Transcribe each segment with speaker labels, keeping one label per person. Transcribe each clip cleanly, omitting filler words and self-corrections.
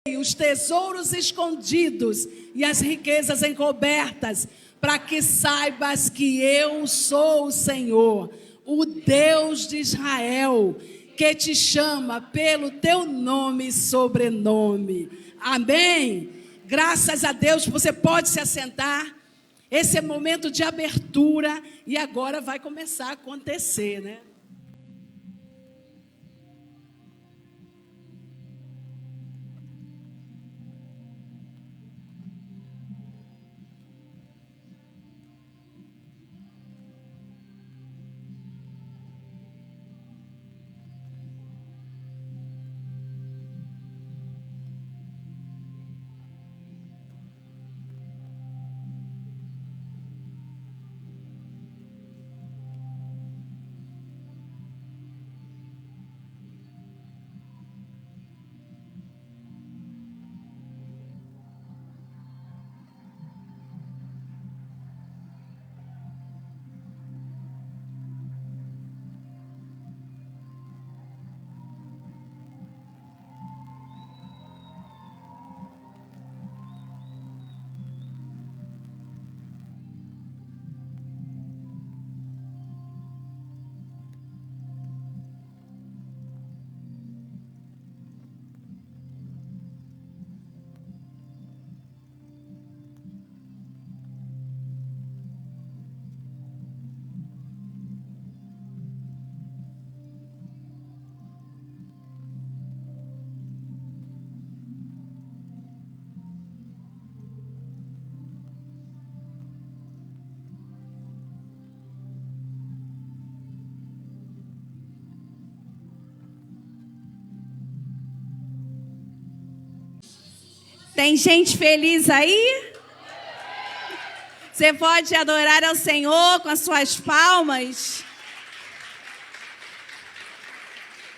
Speaker 1: os tesouros escondidos e as riquezas encobertas, para que saibas que eu sou o Senhor, o Deus de Israel, que te chama pelo teu nome e sobrenome. Amém? Graças a Deus, você pode se assentar. Esse é momento de abertura e agora vai começar a acontecer, né?
Speaker 2: Tem gente feliz aí? Você pode adorar ao Senhor com as suas palmas.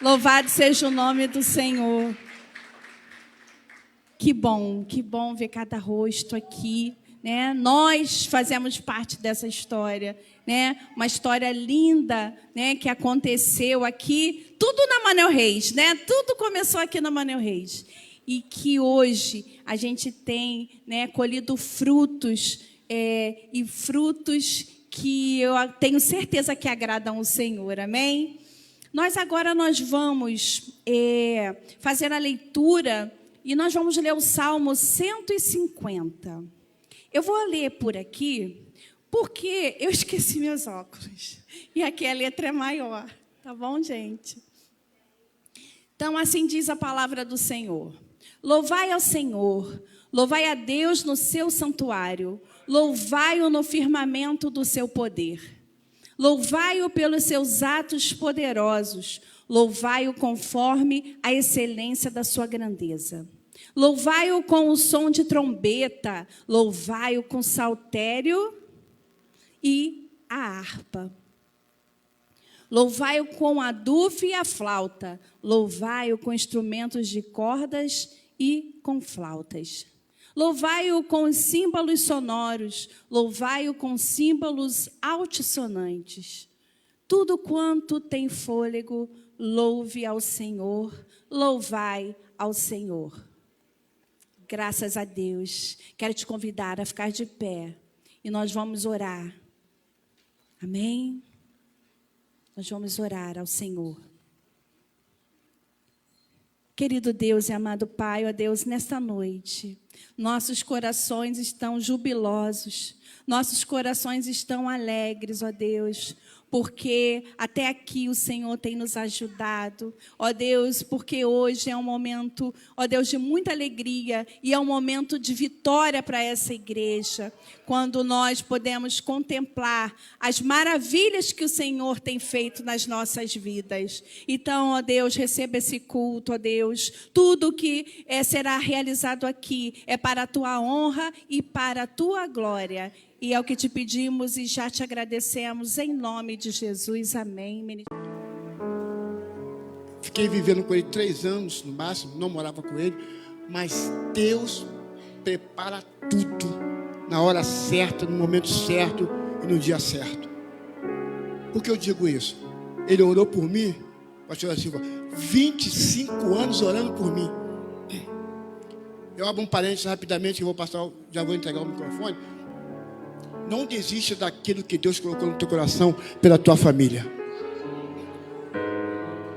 Speaker 2: Louvado seja o nome do Senhor. Que bom ver cada rosto aqui, né? Nós fazemos parte dessa história, né? Uma história linda, né? Que aconteceu aqui, tudo na Manuel Reis, né? Tudo começou aqui na Manuel Reis. E que hoje a gente tem, né, colhido frutos, e frutos que eu tenho certeza que agradam ao Senhor, amém? Nós vamos fazer a leitura e nós vamos ler o Salmo 150. Eu vou ler por aqui porque eu esqueci meus óculos e aqui a letra é maior, tá bom, gente? Então, assim diz a palavra do Senhor. Louvai ao Senhor, louvai a Deus no seu santuário, louvai-o no firmamento do seu poder. Louvai-o pelos seus atos poderosos, louvai-o conforme a excelência da sua grandeza. Louvai-o com o som de trombeta, louvai-o com saltério e a harpa. Louvai-o com a dufe e a flauta, louvai-o com instrumentos de cordas e com flautas. Louvai-o com os símbolos sonoros, louvai-o com símbolos altissonantes. Tudo quanto tem fôlego, louve ao Senhor, louvai ao Senhor. Graças a Deus. Quero te convidar a ficar de pé e nós vamos orar. Amém? Nós vamos orar ao Senhor. Querido Deus e amado Pai, ó Deus, nesta noite, nossos corações estão jubilosos, nossos corações estão alegres, ó Deus, porque até aqui o Senhor tem nos ajudado, ó Deus, porque hoje é um momento, ó Deus, de muita alegria e é um momento de vitória para essa igreja, quando nós podemos contemplar as maravilhas que o Senhor tem feito nas nossas vidas. Então, ó Deus, receba esse culto, ó Deus, tudo que será realizado aqui é para a tua honra e para a tua glória. E é o que te pedimos e já te agradecemos em nome de Jesus. Amém.
Speaker 3: Fiquei vivendo com ele 3 anos no máximo, não morava com ele, mas Deus prepara tudo na hora certa, no momento certo e no dia certo. Por que eu digo isso? Ele orou por mim, pastor Silva, 25 anos orando por mim. eu abro um parênteses rapidamente, que eu vou passar, já vou entregar o microfone. Não desista daquilo que Deus colocou no teu coração pela tua família.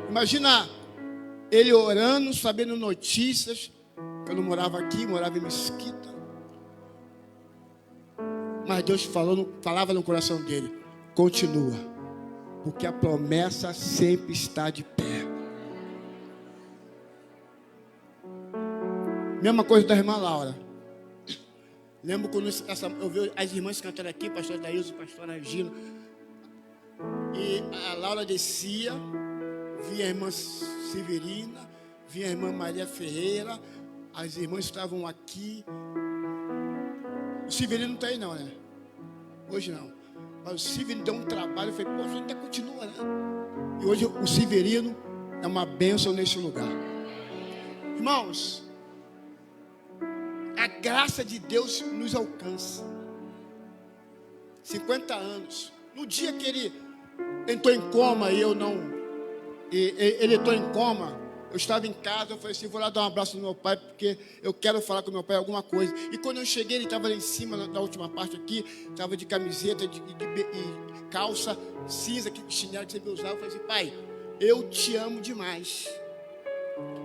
Speaker 3: Imagina ele orando, sabendo notícias. Eu não morava aqui, morava em Mesquita. Mas Deus falava no coração dele: continua, porque a promessa sempre está de pé. Mesma coisa da irmã Laura. Lembro quando eu vi as irmãs cantando aqui, pastor Daílson, pastor Regina. E a Laura descia, via a irmã Severina, via a irmã Maria Ferreira. As irmãs estavam aqui. O Severino não está aí não, né? Hoje não. Mas o Severino deu um trabalho. Eu falei, pô, você ainda continua, né? E hoje o Severino é uma bênção nesse lugar. Irmãos, a graça de Deus nos alcança. 50 anos. No dia que ele entrou em coma e eu não... Ele entrou em coma, eu estava em casa, eu falei assim, vou lá dar um abraço no meu pai, porque eu quero falar com meu pai alguma coisa. E quando eu cheguei, ele estava lá em cima, na última parte aqui, estava de camiseta, e calça cinza, que chinelo que você me usava. Eu falei assim, pai, eu te amo demais.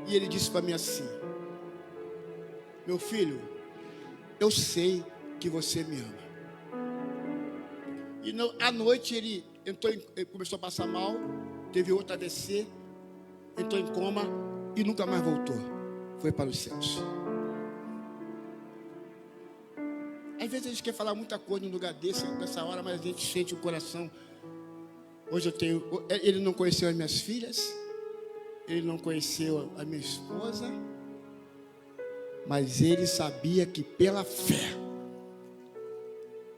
Speaker 3: E ele disse para mim assim, meu filho, eu sei que você me ama. E à noite ele começou a passar mal, teve outro AVC, entrou em coma e nunca mais voltou. Foi para os céus. Às vezes a gente quer falar muita coisa num lugar nessa hora, mas a gente sente o coração. Hoje ele não conheceu as minhas filhas, ele não conheceu a minha esposa, mas ele sabia que pela fé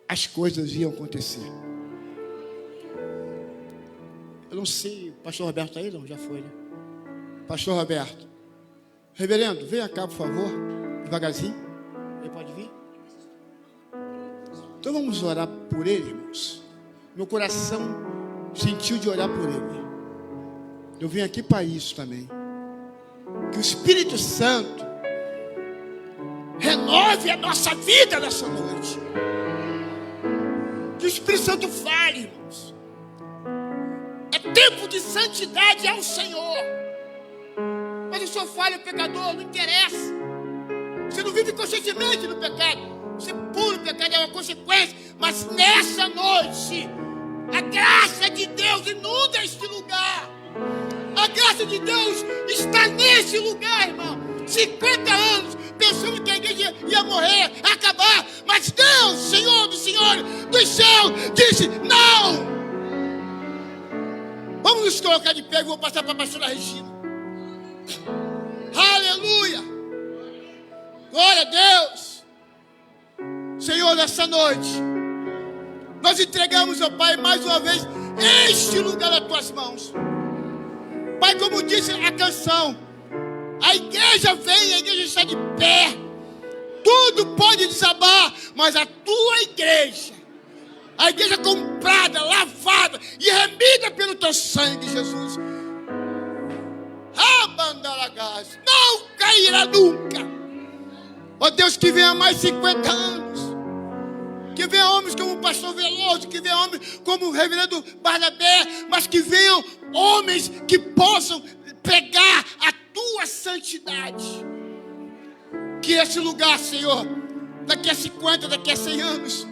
Speaker 3: as coisas iam acontecer. Eu não sei, o pastor Roberto está aí? Não, já foi, né? Pastor Roberto, reverendo, venha cá, por favor, devagarzinho. Ele pode vir? Então vamos orar por ele, irmãos. Meu coração sentiu de orar por ele. Eu vim aqui para isso também. Que o Espírito Santo renove a nossa vida nessa noite. Que o Espírito Santo fale, irmãos. É tempo de santidade ao Senhor. Mas o Senhor falha, o pecador, não interessa. Você não vive conscientemente no pecado. Você pula o pecado, é uma consequência. Mas nessa noite, a graça de Deus inunda este lugar. A graça de Deus está nesse lugar, irmão. 50 anos pensando que a igreja ia morrer, acabar. Mas Deus, Senhor do Senhor, dos céus, disse, não. Vamos nos colocar de pé e vou passar para a pastora Regina. Aleluia. Glória a Deus. Senhor, nessa noite nós entregamos, ó Pai, mais uma vez este lugar nas tuas mãos. Pai, como disse a canção, a igreja vem, a igreja está de pé. Tudo pode desabar, mas a tua igreja, a igreja comprada, lavada e remida pelo teu sangue, Jesus, não cairá nunca. Ó Deus, que venha mais 50 anos. Que venha homens como o pastor Veloso, que venha homens como o reverendo Barnabé, mas que venham homens que possam pregar a tua santidade. Que esse lugar, Senhor, daqui a 50, daqui a 100 anos,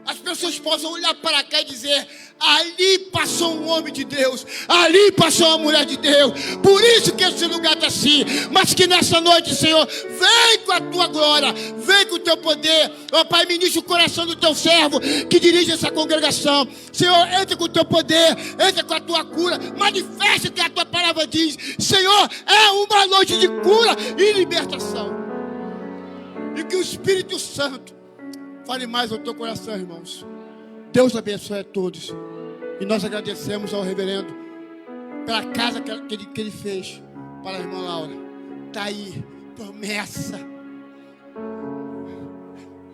Speaker 3: as pessoas possam olhar para cá e dizer, ali passou um homem de Deus, ali passou uma mulher de Deus. Por isso que esse lugar está assim. Mas que nessa noite, Senhor, vem com a tua glória, vem com o teu poder. Ó Pai, ministra o coração do teu servo que dirige essa congregação. Senhor, entra com o teu poder, entra com a tua cura, manifesta o que a tua palavra diz. Senhor, é uma noite de cura e libertação. E que o Espírito Santo fale mais ao teu coração, irmãos. Deus abençoe a todos. E nós agradecemos ao reverendo pela casa que ele fez para a irmã Laura. Está aí, promessa.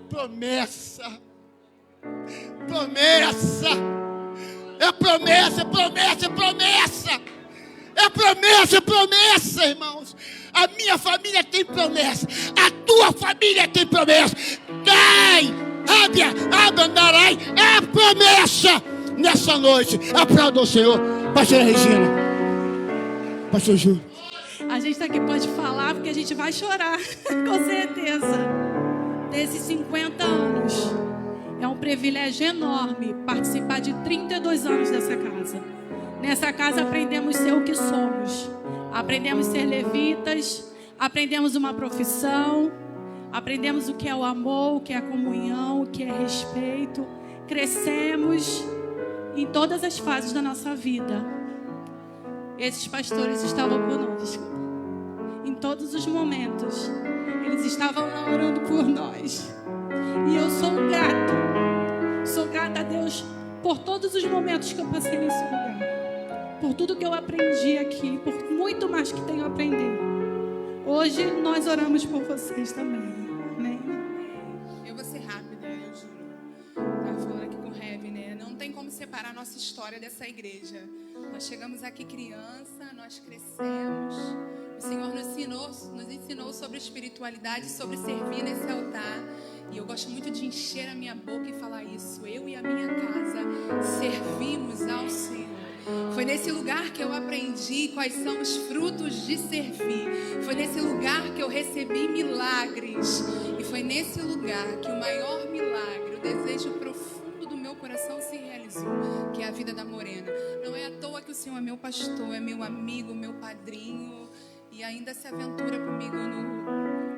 Speaker 3: Promessa. Promessa. É promessa, é promessa, é promessa. É promessa, é promessa, irmãos. A minha família tem promessa. A tua tua família tem promessa. Dai, abrandarás, é promessa nessa noite. Aplauda o Senhor. Pastora Regina, pastor Júlio.
Speaker 4: A gente está aqui, pode falar, porque a gente vai chorar, com certeza. Desses 50 anos, é um privilégio enorme participar de 32 anos dessa casa. Nessa casa aprendemos a ser o que somos. Aprendemos a ser levitas, aprendemos uma profissão, aprendemos o que é o amor, o que é a comunhão, o que é respeito. Crescemos em todas as fases da nossa vida. Esses pastores estavam conosco em todos os momentos. Eles estavam lá orando por nós. E eu sou grata a Deus por todos os momentos que eu passei nesse lugar, por tudo que eu aprendi aqui, por muito mais que tenho aprendido. Hoje nós oramos por vocês também. Amém?
Speaker 5: Eu vou ser rápida, eu juro. Estava falando aqui com o Heavy, né? Não tem como separar a nossa história dessa igreja. Nós chegamos aqui criança, nós crescemos. O Senhor nos ensinou sobre espiritualidade, sobre servir nesse altar. E eu gosto muito de encher a minha boca e falar isso. Eu e a minha casa servimos ao Senhor. Foi nesse lugar que eu aprendi quais são os frutos de servir. Foi nesse lugar que eu recebi milagres. E foi nesse lugar que o maior milagre, o desejo profundo do meu coração se realizou, que é a vida da Morena. Não é à toa que o Senhor é meu pastor, é meu amigo, meu padrinho, e ainda se aventura comigo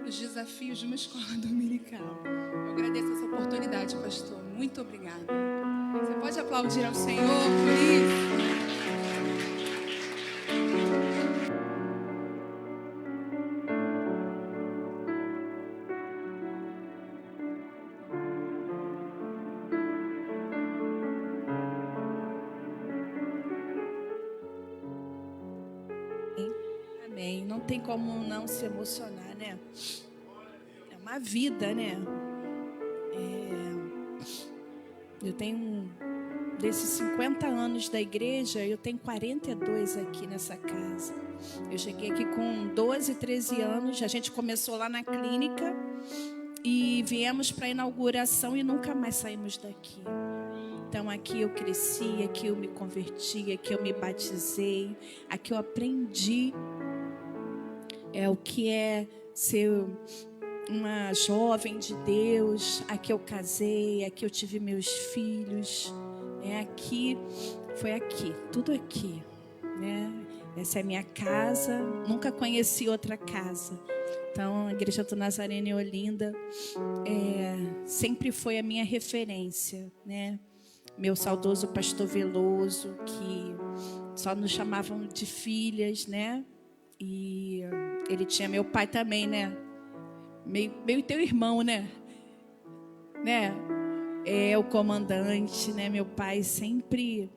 Speaker 5: nos desafios de uma escola dominical. Eu agradeço essa oportunidade, pastor. Muito obrigada. Você pode aplaudir ao Senhor por isso?
Speaker 2: Amém. Não tem como não se emocionar, né? É uma vida, né? Eu tenho, desses 50 anos da igreja, eu tenho 42 aqui nessa casa. Eu cheguei aqui com 12, 13 anos. A gente começou lá na clínica e viemos para a inauguração e nunca mais saímos daqui. Então aqui eu cresci, aqui eu me converti, aqui eu me batizei, aqui eu aprendi o que é ser uma jovem de Deus. Aqui eu casei, aqui eu tive meus filhos, aqui, foi aqui, tudo aqui, né? Essa é a minha casa, nunca conheci outra casa. Então a Igreja do Nazareno em Olinda sempre foi a minha referência, né? Meu saudoso pastor Veloso, que só nos chamavam de filhas, né? E ele tinha meu pai também, né? Meio teu irmão, né? É o comandante, né? Meu pai sempre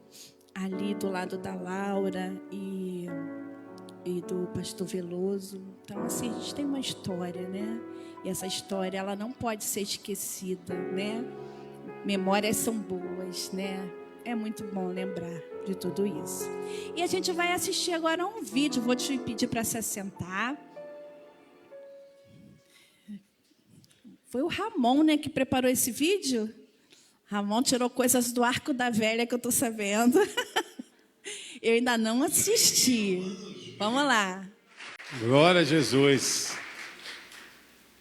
Speaker 2: ali do lado da Laura e do pastor Veloso. Então, assim, a gente tem uma história, né? E essa história, ela não pode ser esquecida, né? Memórias são boas, né? É muito bom lembrar de tudo isso. E a gente vai assistir agora um vídeo. Vou te pedir para se assentar. Foi o Ramon, né, que preparou esse vídeo. Ramon tirou coisas do Arco da Velha que eu estou sabendo. Eu ainda não assisti. Vamos lá.
Speaker 6: Glória a Jesus.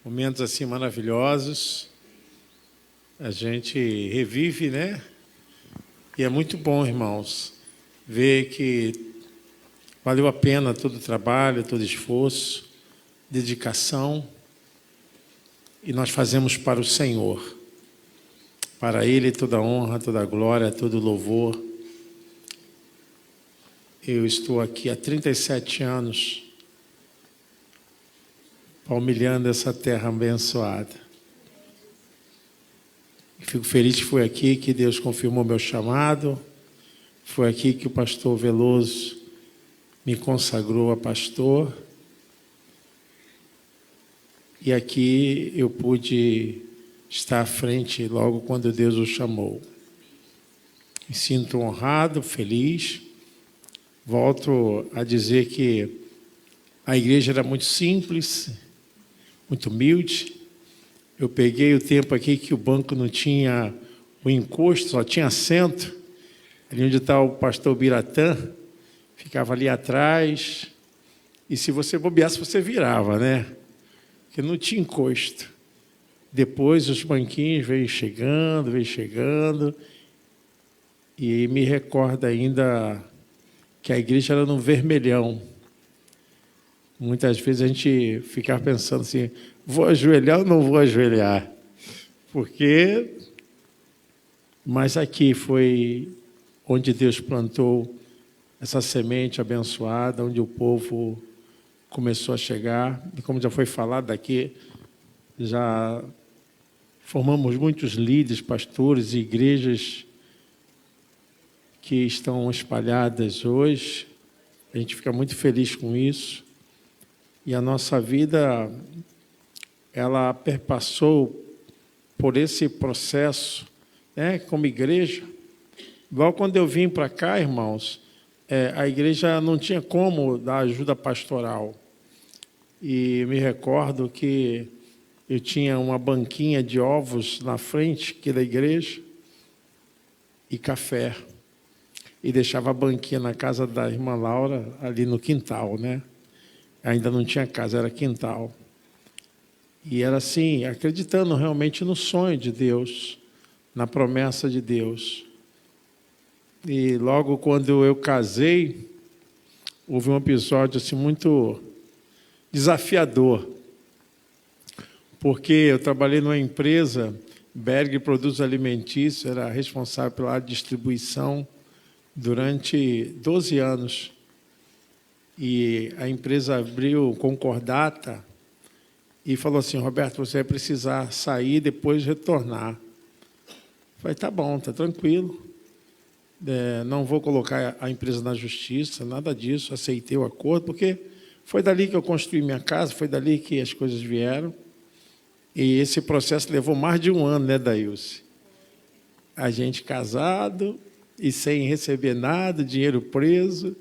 Speaker 6: Momentos assim maravilhosos. A gente revive, né? E é muito bom, irmãos, ver que valeu a pena todo o trabalho, todo o esforço, dedicação. E nós fazemos para o Senhor. Para Ele toda a honra, toda a glória, todo o louvor. Eu estou aqui há 37 anos, palmilhando essa terra abençoada. Fico feliz que foi aqui que Deus confirmou meu chamado. Foi aqui que o pastor Veloso me consagrou a pastor. E aqui eu pude estar à frente logo quando Deus o chamou. Me sinto honrado, feliz. Volto a dizer que a igreja era muito simples, muito humilde. Eu peguei o tempo aqui que o banco não tinha o encosto, só tinha assento. Ali onde está o pastor Biratã, ficava ali atrás. E se você bobeasse, você virava, né? Porque não tinha encosto. Depois os banquinhos veio chegando. E me recorda ainda que a igreja era no vermelhão. Muitas vezes a gente ficava pensando assim, vou ajoelhar ou não vou ajoelhar? Porque... Mas aqui foi onde Deus plantou essa semente abençoada, onde o povo começou a chegar. E como já foi falado aqui, já formamos muitos líderes, pastores e igrejas que estão espalhadas hoje. A gente fica muito feliz com isso. E a nossa vida, ela perpassou por esse processo, né, como igreja. Igual quando eu vim para cá, irmãos, a igreja não tinha como dar ajuda pastoral. E me recordo que eu tinha uma banquinha de ovos na frente aqui da igreja e café. E deixava a banquinha na casa da irmã Laura, ali no quintal, né? Ainda não tinha casa, era quintal. E era assim, acreditando realmente no sonho de Deus, na promessa de Deus. E logo quando eu casei, houve um episódio assim, muito desafiador. Porque eu trabalhei numa empresa, Berg Produtos Alimentícios, era responsável pela distribuição durante 12 anos. E a empresa abriu concordata e falou assim, Roberto, você vai precisar sair e depois retornar. Falei, tá bom, tá tranquilo. Não vou colocar a empresa na justiça, nada disso, aceitei o acordo, porque foi dali que eu construí minha casa, foi dali que as coisas vieram. E esse processo levou mais de um ano, né, Daílce? A gente casado e sem receber nada, dinheiro preso.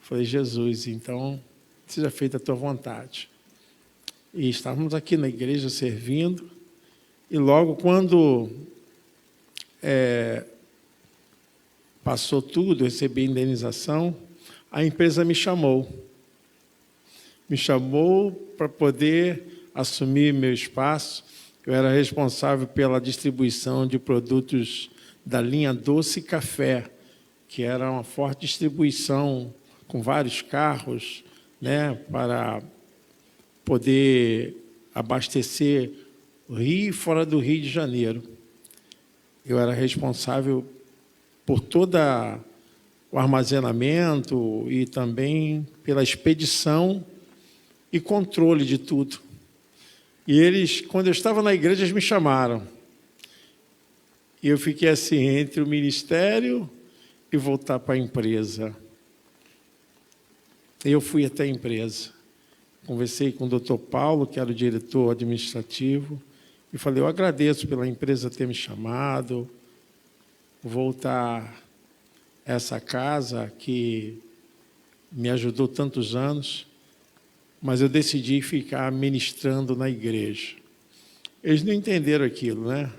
Speaker 6: Falei, Jesus, então, seja feita a tua vontade. E estávamos aqui na igreja servindo, e logo quando passou tudo, eu recebi a indenização, a empresa me chamou. Me chamou para poder assumir meu espaço. Eu era responsável pela distribuição de produtos da linha Doce Café, que era uma forte distribuição com vários carros, né, para poder abastecer o Rio e fora do Rio de Janeiro. Eu era responsável por todo o armazenamento e também pela expedição e controle de tudo. E eles, quando eu estava na igreja, eles me chamaram. E eu fiquei assim, entre o ministério e voltar para a empresa. Eu fui até a empresa, conversei com o doutor Paulo, que era o diretor administrativo, e falei, eu agradeço pela empresa ter me chamado, voltar a essa casa que me ajudou tantos anos, mas eu decidi ficar ministrando na igreja. Eles não entenderam aquilo, né?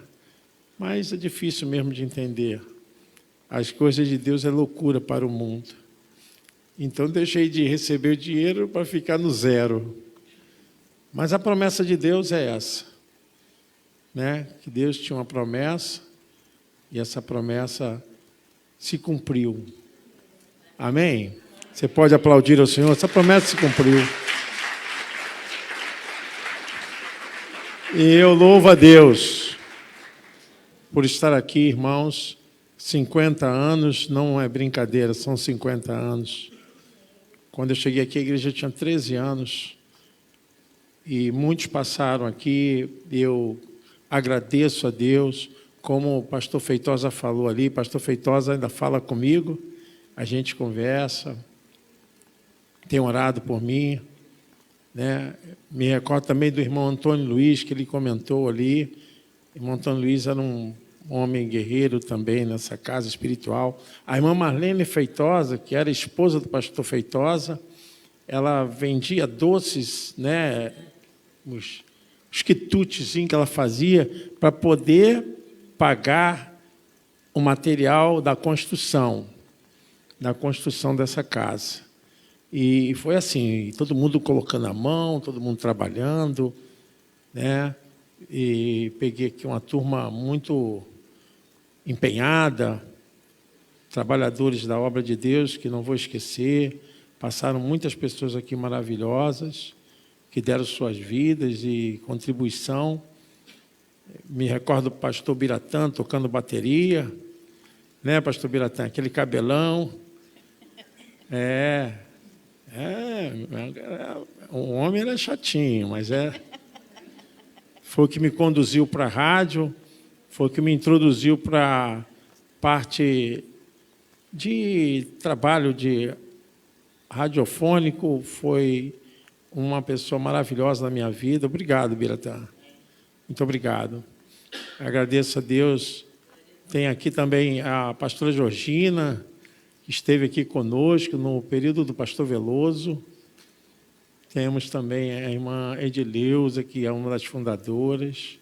Speaker 6: Mas é difícil mesmo de entender. As coisas de Deus é loucura para o mundo. Então, deixei de receber o dinheiro para ficar no zero. Mas a promessa de Deus é essa, né? Que Deus tinha uma promessa e essa promessa se cumpriu. Amém? Você pode aplaudir ao Senhor, essa promessa se cumpriu. E eu louvo a Deus por estar aqui, irmãos. 50 anos, não é brincadeira, são 50 anos. Quando eu cheguei aqui, a igreja tinha 13 anos. E muitos passaram aqui. Eu agradeço a Deus. Como o pastor Feitosa falou ali, pastor Feitosa ainda fala comigo. A gente conversa. Tem orado por mim, né? Me recordo também do irmão Antônio Luiz, que ele comentou ali. O irmão Antônio Luiz era um homem guerreiro também nessa casa espiritual. A irmã Marlene Feitosa, que era esposa do pastor Feitosa, ela vendia doces, né, os os quitutezinhos que ela fazia para poder pagar o material da construção dessa casa. E foi assim, todo mundo colocando a mão, todo mundo trabalhando, né? E peguei aqui uma turma muito empenhada, trabalhadores da obra de Deus, que não vou esquecer. Passaram muitas pessoas aqui maravilhosas, que deram suas vidas e contribuição. Me recordo do pastor Biratã tocando bateria, né, pastor Biratã? Aquele cabelão. O homem era chatinho, mas foi o que me conduziu para a rádio, foi o que me introduziu para a parte de trabalho de radiofônico, foi uma pessoa maravilhosa na minha vida. Obrigado, Biratã. Muito obrigado. Agradeço a Deus. Tem aqui também a pastora Georgina, que esteve aqui conosco no período do pastor Veloso. Temos também a irmã Edileuza, que é uma das fundadoras,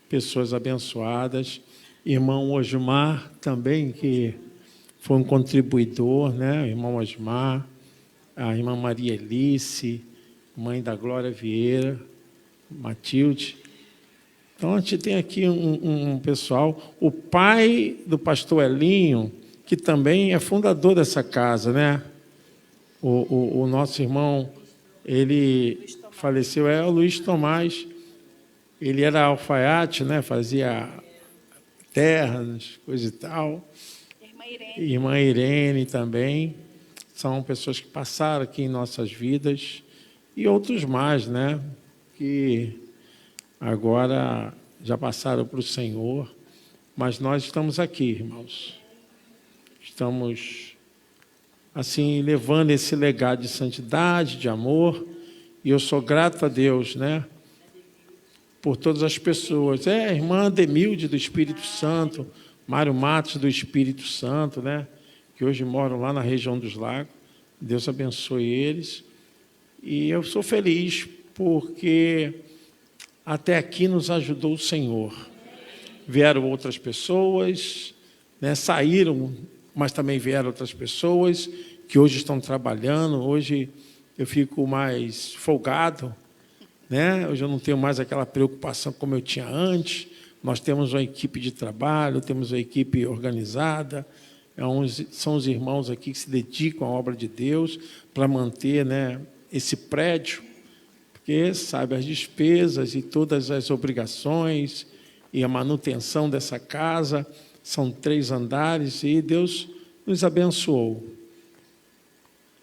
Speaker 6: pessoas abençoadas. Irmão Osmar também, que foi um contribuidor, né? O irmão Osmar, a irmã Maria Elice, mãe da Glória Vieira, Matilde. Então, a gente tem aqui um pessoal. O pai do pastor Elinho, que também é fundador dessa casa, né? O nosso irmão, ele faleceu, o Luiz Tomás. Ele era alfaiate, né? Fazia terras, coisa e tal. Irmã Irene também. São pessoas que passaram aqui em nossas vidas. E outros mais, né? Que agora já passaram para o Senhor. Mas nós estamos aqui, irmãos. Estamos, assim, levando esse legado de santidade, de amor. E eu sou grato a Deus, né? Por todas as pessoas. A irmã Demilde do Espírito Santo, Mário Matos do Espírito Santo, né? Que hoje moram lá na região dos Lagos. Deus abençoe eles. E eu sou feliz porque até aqui nos ajudou o Senhor. Vieram outras pessoas, né? Saíram, mas também vieram outras pessoas que hoje estão trabalhando. Hoje eu fico mais folgado, né? Hoje eu não tenho mais aquela preocupação como eu tinha antes. Nós temos uma equipe de trabalho, temos uma equipe organizada. São os irmãos aqui que se dedicam à obra de Deus para manter, né, esse prédio, porque sabe as despesas e todas as obrigações e a manutenção dessa casa. São 3 andares e Deus nos abençoou.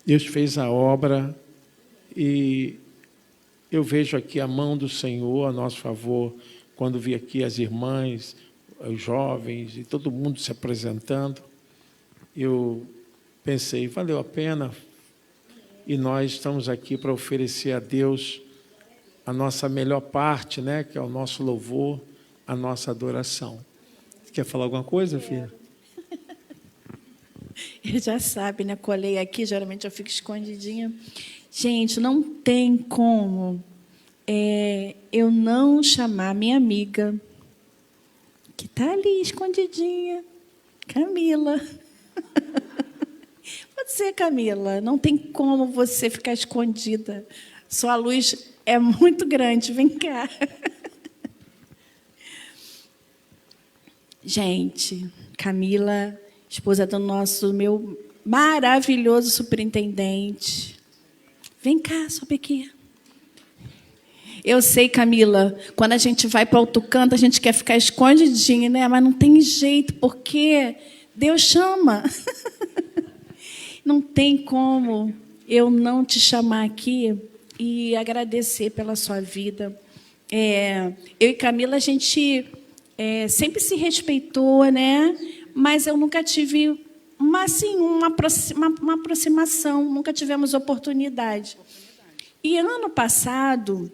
Speaker 6: Deus fez a obra e eu vejo aqui a mão do Senhor a nosso favor, quando vi aqui as irmãs, os jovens e todo mundo se apresentando. Eu pensei, valeu a pena, e nós estamos aqui para oferecer a Deus a nossa melhor parte, né, que é o nosso louvor, a nossa adoração. Quer falar alguma coisa, filha?
Speaker 2: Ele já sabe, né? Colei aqui, geralmente eu fico escondidinha. Gente, não tem como eu não chamar minha amiga, que está ali escondidinha, Camila. Pode ser, Camila, não tem como você ficar escondida. Sua luz é muito grande, vem cá. Gente, Camila, esposa do meu maravilhoso superintendente. Vem cá, sobe aqui. Eu sei, Camila, quando a gente vai para outro canto, a gente quer ficar escondidinha, né? Mas não tem jeito, porque Deus chama. Não tem como eu não te chamar aqui e agradecer pela sua vida. Eu e Camila, a gente sempre se respeitou, né? Mas eu nunca tive uma aproximação, nunca tivemos oportunidade. E ano passado,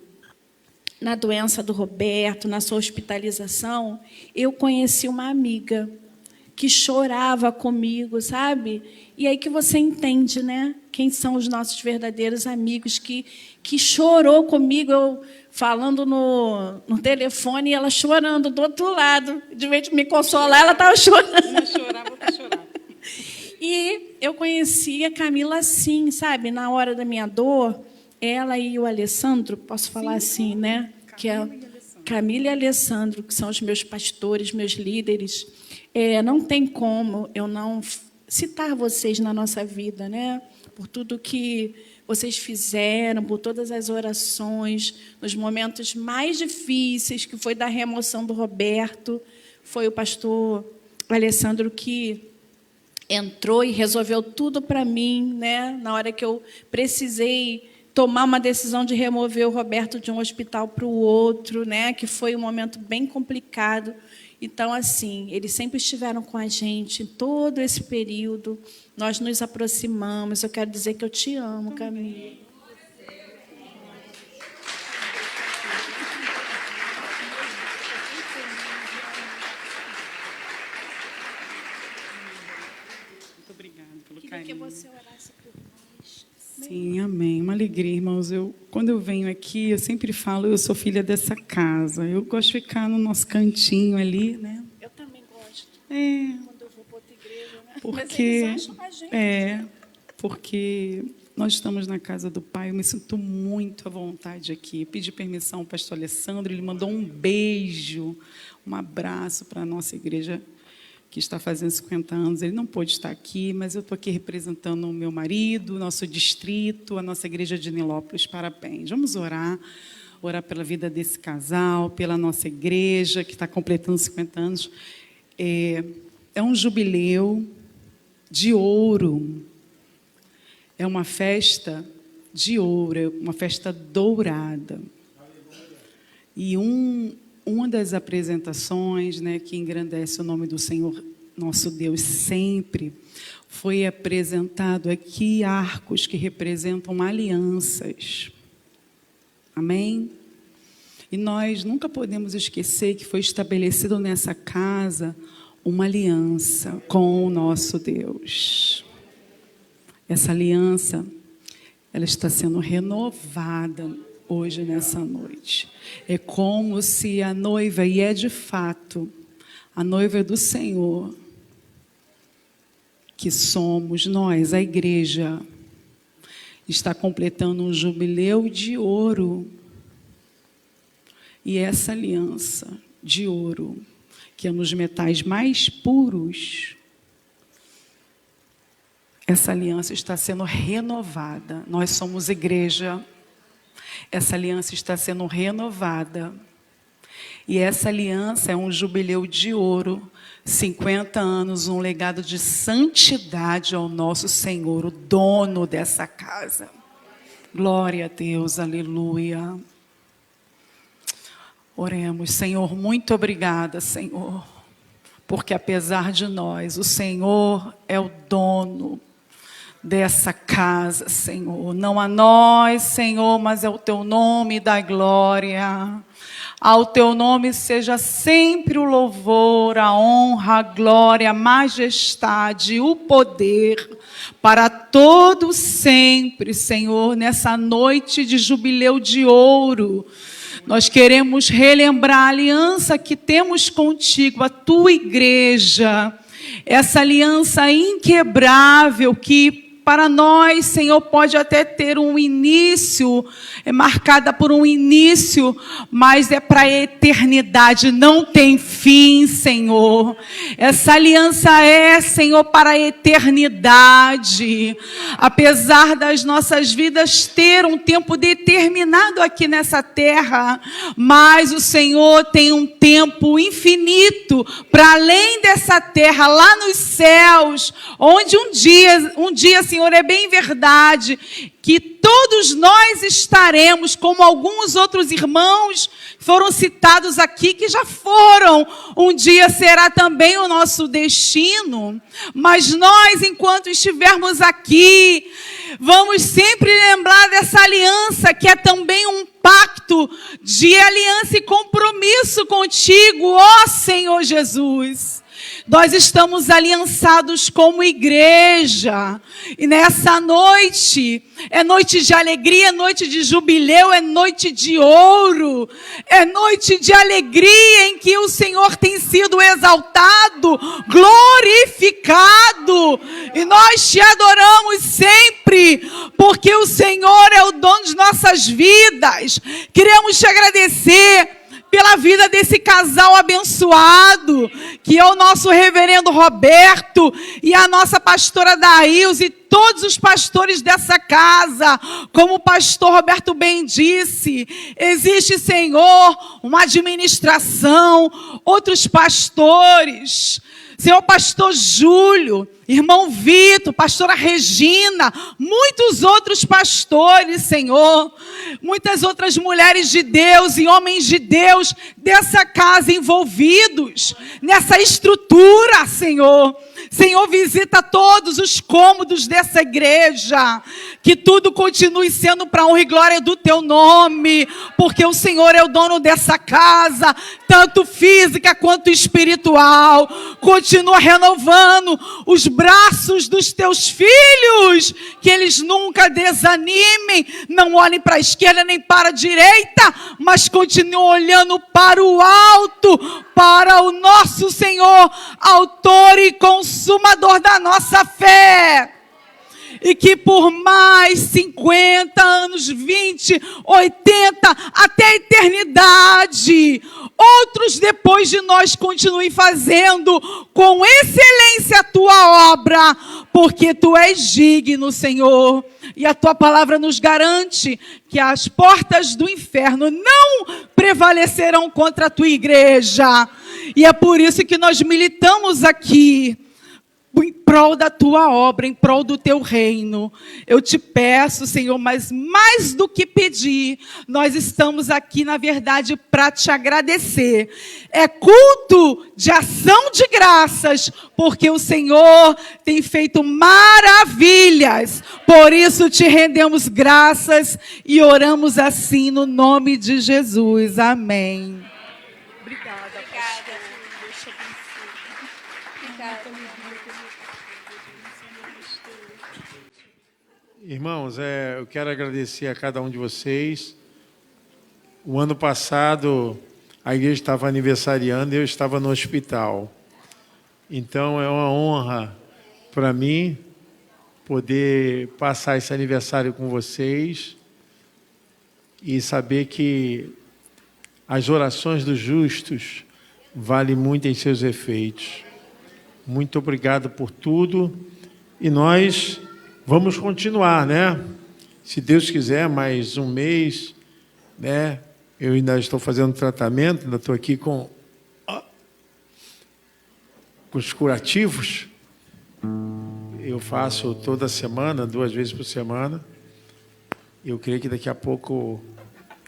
Speaker 2: na doença do Roberto, na sua hospitalização, eu conheci uma amiga que chorava comigo, sabe? E aí que você entende, né? Quem são os nossos verdadeiros amigos, que chorou comigo. falando no telefone e ela chorando do outro lado. De vez de me consolar, ela estava chorando.
Speaker 7: Não chorar, vou chorar.
Speaker 2: E eu conheci a Camila assim, sabe? Na hora da minha dor, ela e o Alessandro, posso falar assim, né? Que é Camila e Alessandro, que são os meus pastores, meus líderes. Não tem como eu não citar vocês na nossa vida, né? Por tudo que vocês fizeram, por todas as orações, nos momentos mais difíceis, que foi da remoção do Roberto, foi o pastor Alessandro que entrou e resolveu tudo para mim, né? Na hora que eu precisei tomar uma decisão de remover o Roberto de um hospital para o outro, né? Que foi um momento bem complicado. Então, assim, eles sempre estiveram com a gente em todo esse período. Nós nos aproximamos. Eu quero dizer que eu te amo, Camila.
Speaker 7: Muito obrigada pelo
Speaker 2: Queria que
Speaker 7: carinho.
Speaker 2: você orasse por nós.
Speaker 7: Sim, amém. Uma alegria, irmãos. Quando eu venho aqui, eu sempre falo, eu sou filha dessa casa. Eu gosto de ficar no nosso cantinho ali, né?
Speaker 2: Eu também gosto.
Speaker 7: Quando
Speaker 2: eu vou para outra igreja, né?
Speaker 7: Porque,
Speaker 2: Mas eles acham a gente.
Speaker 7: porque nós estamos na casa do Pai, eu me sinto muito à vontade aqui. Pedi permissão ao pastor Alessandro, ele mandou um beijo, um abraço para a nossa igreja, que está fazendo 50 anos. Ele não pôde estar aqui, mas eu estou aqui representando o meu marido, o nosso distrito, a nossa igreja de Nilópolis. Parabéns. Vamos orar pela vida desse casal, pela nossa igreja, que está completando 50 anos. É um jubileu de ouro. É uma festa de ouro, é uma festa dourada. E uma das apresentações, né, que engrandece o nome do Senhor, nosso Deus, sempre, foi apresentado aqui arcos que representam alianças. Amém? E nós nunca podemos esquecer que foi estabelecido nessa casa uma aliança com o nosso Deus. Essa aliança, ela está sendo renovada hoje, nessa noite. É como se a noiva, e é de fato, a noiva do Senhor, que somos nós, a igreja, está completando um jubileu de ouro. E essa aliança de ouro, que é nos metais mais puros, essa aliança está sendo renovada. Nós somos igreja. Essa aliança está sendo renovada. E essa aliança é um jubileu de ouro, 50 anos, um legado de santidade ao nosso Senhor, o dono dessa casa. Glória a Deus, aleluia. Oremos. Senhor, muito obrigada, Senhor, porque apesar de nós, o Senhor é o dono dessa casa, Senhor. Não a nós, Senhor, mas é o Teu nome da glória. Ao Teu nome seja sempre o louvor, a honra, a glória, a majestade, o poder, para todo sempre, Senhor, nessa noite de jubileu de ouro. Nós queremos relembrar a aliança que temos contigo, a Tua igreja, essa aliança inquebrável que para nós, Senhor, pode até ter um início, é marcada por um início, mas é para a eternidade, não tem fim, Senhor. Essa aliança é, Senhor, para a eternidade. Apesar das nossas vidas ter um tempo determinado aqui nessa terra, mas o Senhor tem um tempo infinito para além dessa terra, lá nos céus, onde um dia, Senhor, é bem verdade que todos nós estaremos, como alguns outros irmãos foram citados aqui, que já foram, um dia será também o nosso destino, mas nós, enquanto estivermos aqui, vamos sempre lembrar dessa aliança, que é também um pacto de aliança e compromisso contigo, ó Senhor Jesus. Nós estamos aliançados como igreja. E nessa noite, é noite de alegria, é noite de jubileu, é noite de ouro, é noite de alegria em que o Senhor tem sido exaltado, glorificado. E nós te adoramos sempre, porque o Senhor é o dono de nossas vidas. Queremos te agradecer pela vida desse casal abençoado, que é o nosso reverendo Roberto e a nossa pastora Daílson e todos os pastores dessa casa. Como o pastor Roberto bem disse, existe, Senhor, uma administração, outros pastores, Senhor, pastor Júlio, irmão Vitor, pastora Regina, muitos outros pastores, Senhor, muitas outras mulheres de Deus e homens de Deus dessa casa envolvidos nessa estrutura, Senhor. Senhor, visita todos os cômodos dessa igreja, que tudo continue sendo para a honra e glória do teu nome, porque o Senhor é o dono dessa casa, tanto física quanto espiritual. Continua renovando os braços dos teus filhos, que eles nunca desanimem, não olhem para a esquerda nem para a direita, mas continuem olhando para o alto, para o nosso Senhor, autor e consumador da nossa fé. E que por mais 50 anos, 20, 80, até a eternidade, outros depois de nós continuem fazendo com excelência a tua obra, porque tu és digno, Senhor. E a tua palavra nos garante que as portas do inferno não prevalecerão contra a tua igreja. E é por isso que nós militamos aqui, em prol da tua obra, em prol do teu reino. Eu te peço, Senhor, mas mais do que pedir, nós estamos aqui, na verdade, para te agradecer. É culto de ação de graças, porque o Senhor tem feito maravilhas. Por isso te rendemos graças e oramos assim no nome de Jesus. Amém. Obrigada.
Speaker 6: Irmãos, eu quero agradecer a cada um de vocês. O ano passado, a igreja estava aniversariando e eu estava no hospital. Então, é uma honra para mim poder passar esse aniversário com vocês e saber que as orações dos justos valem muito em seus efeitos. Muito obrigado por tudo. E nós vamos continuar, né? Se Deus quiser, mais um mês, né? Eu ainda estou fazendo tratamento, ainda estou aqui com os curativos. Eu faço toda semana, 2 vezes por semana. Eu creio que daqui a pouco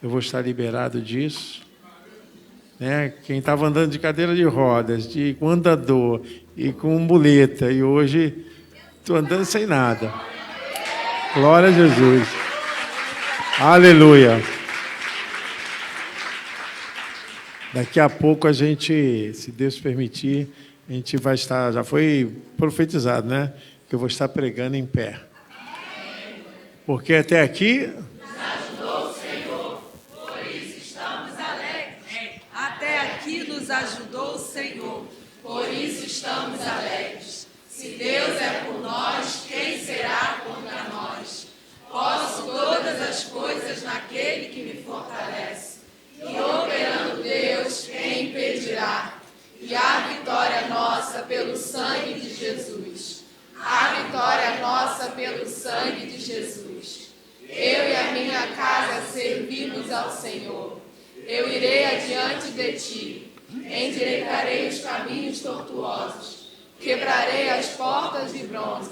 Speaker 6: eu vou estar liberado disso. Né? Quem estava andando de cadeira de rodas, com andador e com muleta, e hoje estou andando sem nada. Glória a Jesus. Aleluia. Daqui a pouco a gente, se Deus permitir, a gente vai estar, já foi profetizado, né? Que eu vou estar pregando em pé. Porque até aqui
Speaker 8: nos ajudou o Senhor, por isso estamos alegres. Até aqui nos ajudou o Senhor, por isso estamos alegres. Se Deus é por nós, quem será contra nós? Posso todas as coisas naquele que me fortalece. E operando Deus, quem impedirá? E a vitória nossa pelo sangue de Jesus. A vitória nossa pelo sangue de Jesus. Eu e a minha casa servimos ao Senhor. Eu irei adiante de ti. Endireitarei os caminhos tortuosos. Quebrarei as portas de bronze.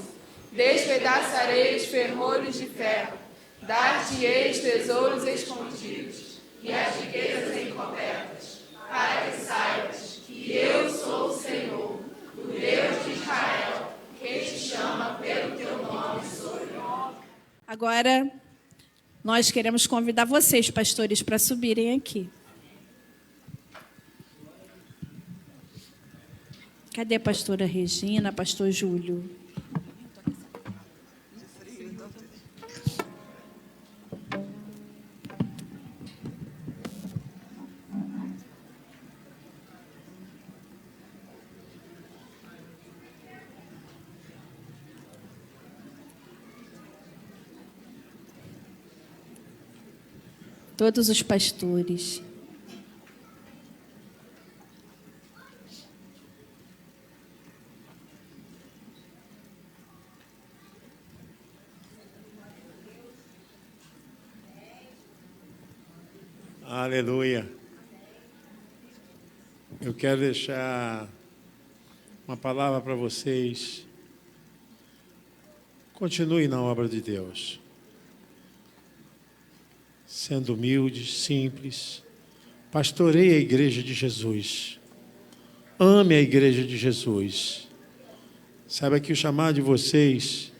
Speaker 8: Despedaçarei os ferrolhos de ferro. Dar-te-eis tesouros escondidos e as riquezas encobertas, para que saibas que eu sou o Senhor, o Deus de Israel, que te chama pelo teu nome sobrenome.
Speaker 2: Agora, nós queremos convidar vocês, pastores, para subirem aqui. Cadê a pastora Regina, pastor Júlio? Todos os pastores.
Speaker 6: Aleluia. Eu quero deixar uma palavra para vocês. Continue na obra de Deus. Sendo humildes, simples. Pastoreie a igreja de Jesus. Ame a igreja de Jesus. Saiba que o chamado de vocês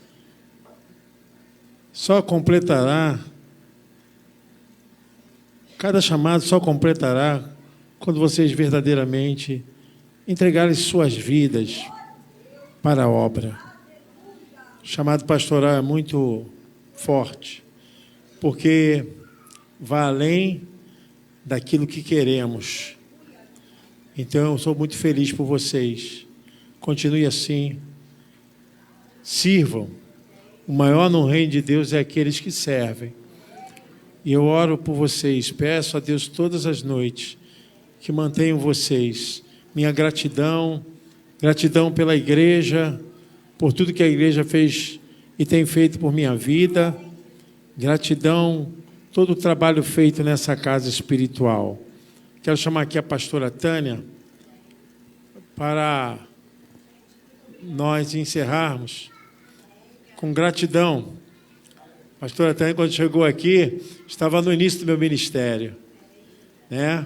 Speaker 6: só completará, cada chamado só completará quando vocês verdadeiramente entregarem suas vidas para a obra. O chamado pastoral é muito forte, porque vai além daquilo que queremos. Então, eu sou muito feliz por vocês. Continue assim. Sirvam. O maior no reino de Deus é aqueles que servem. E eu oro por vocês. Peço a Deus todas as noites que mantenham vocês. Minha gratidão. Gratidão pela igreja, por tudo que a igreja fez e tem feito por minha vida. Gratidão todo o trabalho feito nessa casa espiritual. Quero chamar aqui a pastora Tânia para nós encerrarmos com gratidão. A pastora Tânia, quando chegou aqui, estava no início do meu ministério, né?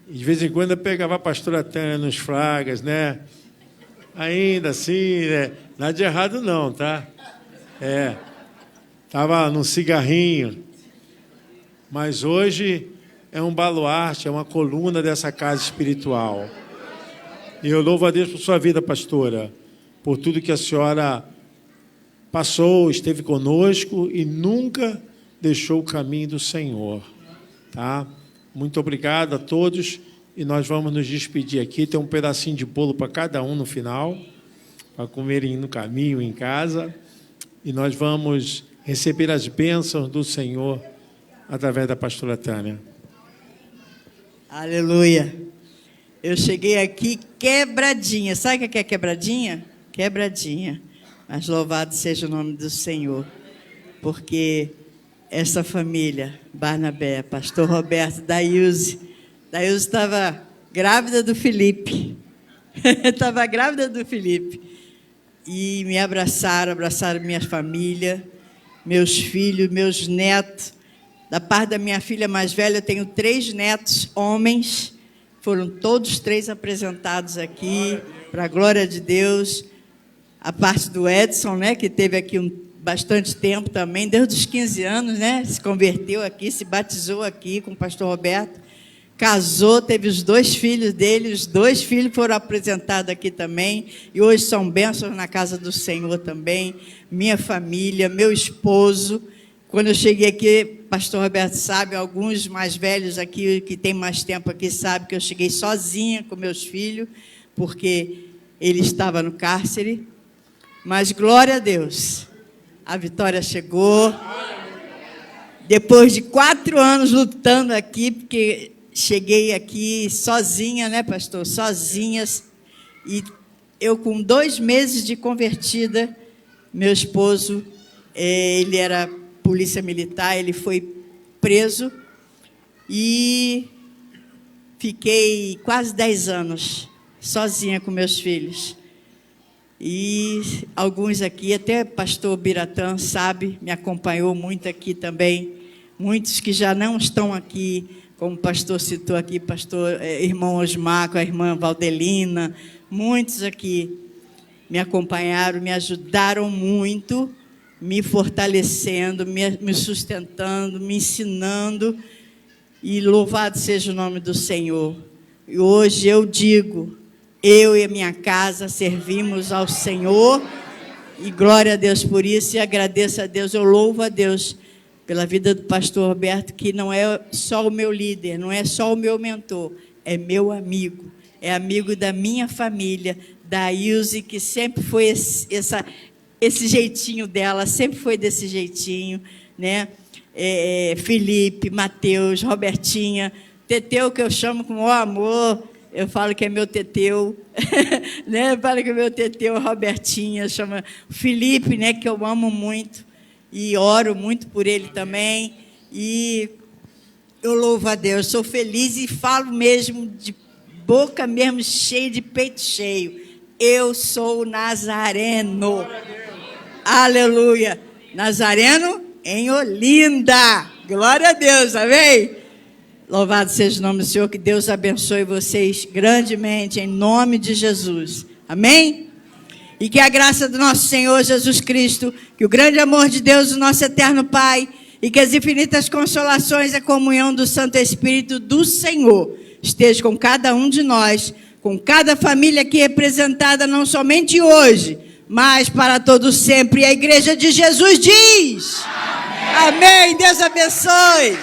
Speaker 6: E de vez em quando eu pegava a pastora Tânia nos flagas, né? Ainda assim, né? Nada de errado não, tá? Estava num cigarrinho, mas hoje é um baluarte, é uma coluna dessa casa espiritual. E eu louvo a Deus por sua vida, pastora, por tudo que a senhora passou, esteve conosco e nunca deixou o caminho do Senhor. Tá? Muito obrigado a todos e nós vamos nos despedir aqui. Tem um pedacinho de bolo para cada um no final, para comerem no caminho, em casa. E nós vamos receber as bênçãos do Senhor através da pastora Tânia.
Speaker 9: Aleluia. Eu cheguei aqui quebradinha. Sabe o que é quebradinha? Quebradinha. Mas louvado seja o nome do Senhor. Porque essa família, Barnabé, pastor Roberto, Daílze estava grávida do Felipe. Estava grávida do Felipe. E me abraçaram minha família, meus filhos, meus netos. Da parte da minha filha mais velha, eu tenho 3 netos homens. Foram todos 3 apresentados aqui, para a glória de Deus. A parte do Edson, né, que teve aqui bastante tempo também, desde os 15 anos, né, se converteu aqui, se batizou aqui com o pastor Roberto. Casou, teve os 2 filhos dele, os 2 filhos foram apresentados aqui também, e hoje são bênçãos na casa do Senhor também. Minha família, meu esposo. Quando eu cheguei aqui, pastor Roberto sabe, alguns mais velhos aqui, que tem mais tempo aqui, sabem que eu cheguei sozinha com meus filhos, porque ele estava no cárcere. Mas, glória a Deus, a vitória chegou. Depois de 4 anos lutando aqui, porque cheguei aqui sozinha, né, pastor? Sozinha. E eu, com 2 meses de convertida, meu esposo, ele era polícia militar, ele foi preso e fiquei quase 10 anos sozinha com meus filhos. E alguns aqui, até pastor Biratã sabe, me acompanhou muito aqui também, muitos que já não estão aqui, como o pastor citou aqui, pastor irmão Osmar, com a irmã Valdelina, muitos aqui me acompanharam, me ajudaram muito, me fortalecendo, me sustentando, me ensinando, e louvado seja o nome do Senhor. E hoje eu digo, Eu e a minha casa servimos ao Senhor. E glória a Deus por isso. E agradeço a Deus, eu louvo a Deus pela vida do pastor Roberto, que não é só o meu líder, não é só o meu mentor, é meu amigo. É amigo da minha família, da Ilse, que sempre foi esse jeitinho dela, sempre foi desse jeitinho, né? Felipe, Mateus, Robertinha, Teteu, que eu chamo com o maior amor, eu falo que é meu Teteu, né? Eu falo que é meu Teteu, Robertinha, chama Felipe, né? Que eu amo muito e oro muito por ele também. E eu louvo a Deus, sou feliz e falo mesmo de boca mesmo cheia, de peito cheio. Eu sou nazareno. Aleluia. Nazareno em Olinda. Glória a Deus, amém? Louvado seja o nome do Senhor, que Deus abençoe vocês grandemente, em nome de Jesus. Amém? E que a graça do nosso Senhor Jesus Cristo, que o grande amor de Deus, o nosso eterno Pai, e que as infinitas consolações e a comunhão do Santo Espírito do Senhor esteja com cada um de nós, com cada família aqui representada, não somente hoje, mas para todos sempre. E a Igreja de Jesus diz: Amém. Amém. Deus abençoe.